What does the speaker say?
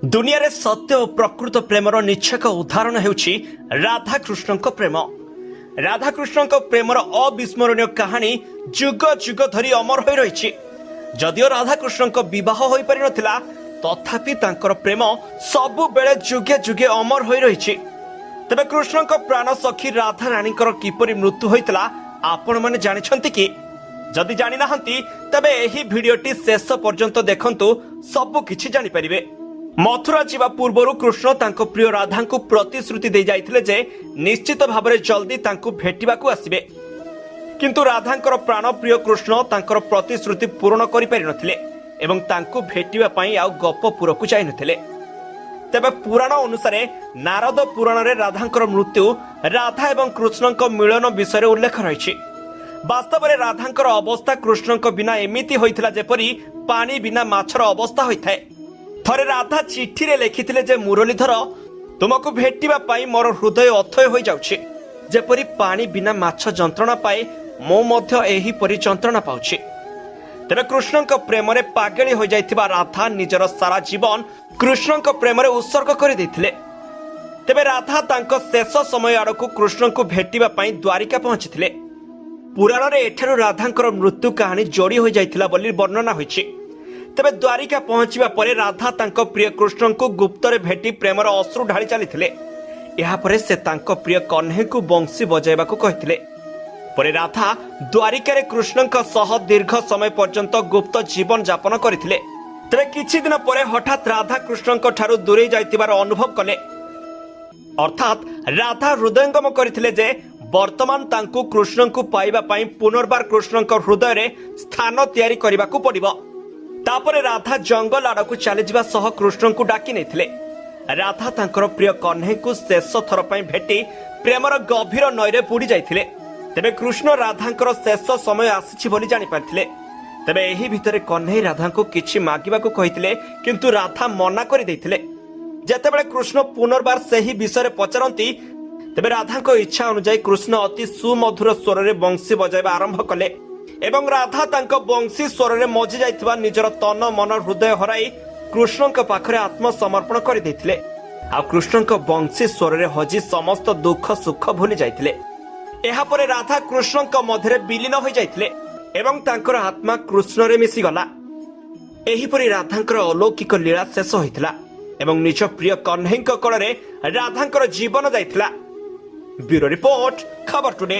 दुनिया रे सत्य और प्रकृत प्रेमर निच्छक उदाहरण हेउछि राधाकृष्ण प्रेम। राधाकृष्ण प्रेमर अविस्मरणीय कहानी जुग जुग धरी अमर हो रही। जदियो राधाकृष्ण विवाह हो पारि नथिला तथापि तांकर प्रेम सबु बेले जुगे जुगे अमर हो रही। तबे कृष्ण प्राण सखी राधा रानी किपरि मृत्यु होइतला आपण माने जानिछंती कि? जदि जानि नाहंती तबे एही भिडियोटी शेष पर्यंत देखंतु सबु किछि जानि परिबे। मथुरा जीवा पूर्वरु कृष्ण तांको प्रिय राधा को प्रतिश्रुति दे जाइथिले जे निश्चित भाबरे जल्दी तांको भेटिबाकू आसिबे, किंतु राधांकर प्राण प्रिय कृष्ण तांकर प्रतिश्रुति पूर्ण करि पारि नथिले एवं तांको भेटिबा पई आ गप्पपुर को जाय नथिले। तबे पुराण अनुसार नारद पुराण रे राधांकर मृत्यु राधा एवं कृष्णଙ୍କ मिलन विषय उल्लेख रहिछि। वास्तव में राधांकर अवस्था कृष्णଙ୍କ बिना एमिति होइथिला जेपरि पानी बिना माछर अवस्था होइथाय। थरे राधा चिठी रे लेखिथिले जे मुरलीधर तुमको भेटिबा पाई मोर हृदय अथय होई जाउछि, जेपरि पानी बिना माछ जंत्रणा पाए मो मध्य एही परि जंत्रणा पाउछि। तबे कृष्णଙ୍କ प्रेम रे पागली हो जाइथिबा राधा निजर सारा जीवन कृष्णଙ୍କ प्रेम रे उत्सर्ग कर दैथिले। तबे राधा तांको शेष समय आड़कू कृष्ण को भेटिबा पाई द्वारिका पहुंचिथिले। पुराण रे एठारु राधांकर मृत्यु कहानी जोड़ी हो जाइथिला बोली वर्णना होइछि। तबे द्वारिका पहुंचवा परे राधा तांको प्रिय कृष्ण को गुप्तरे भेटी प्रेमर अश्रु ढाली चलीथिले। एहा परे से तांको प्रिय कन्हे को बंशी बजाइबाकू कहिथिले। परे राधा द्वारिका रे कृष्णଙ୍କ सह दीर्घ समय पर्यंत गुप्त जीवन यापन करथिले। तबे किछि दिन परे हठात राधा कृष्णଙ୍କ ठारू दूरे जाइतिबार अनुभव कले। अर्थात राधा हृदयंगम करथिले जे वर्तमान तांको कृष्ण को पाइबा पई पुनर्बार कृष्णଙ୍କ हृदय रे स्थान तयारी करिबाकू पड़िबो। तापरे राधा जंगल आड़कू चली जावा सह कृष्ण को डाकी नैथिले। राधा तांकर प्रिय कन्हे को शेष थर पई भेटी प्रेमर गभीर नईरे बुड़ी जाइथिले। तबे कृष्ण राधांकर शेष समय आसीछि बोली जानि पारथिले। तबे एही भितरे कन्हे राधा को किछि मागिबाकू कहिथिले, किंतु राधा मना करि दैथिले। जेतेबेले कृष्ण पुनर्बार सेही विषय पचारंती तबे राधा को इच्छा अनुसार कृष्ण अति सुमधुर स्वर रे बंशी बजाइबा आरंभ कले एवं राधा तांको बंशी स्वर रे मजी जाइथिबा निजर तन मन हृदय हराई कृष्णଙ୍କ पाखरे आत्मसमर्पण कर दैथिले। आ कृष्णଙ୍କ बंशी स्वर रे हजी समस्त दुख सुख भूली जाइथिले। एहा परे राधा कृष्णଙ୍କ मध्यरे विलीन होई जाइथिले एवं तांकर आत्मा कृष्ण रे मिसी गला। एही परि राधांकर अलौकिक लीला शेष होइथिला एवं निज प्रिय कन्हेଙ୍କ कोଳରେ राधांकर जीवन जाइथिला। ब्यूरो रिपोर्ट, खबर टुडे।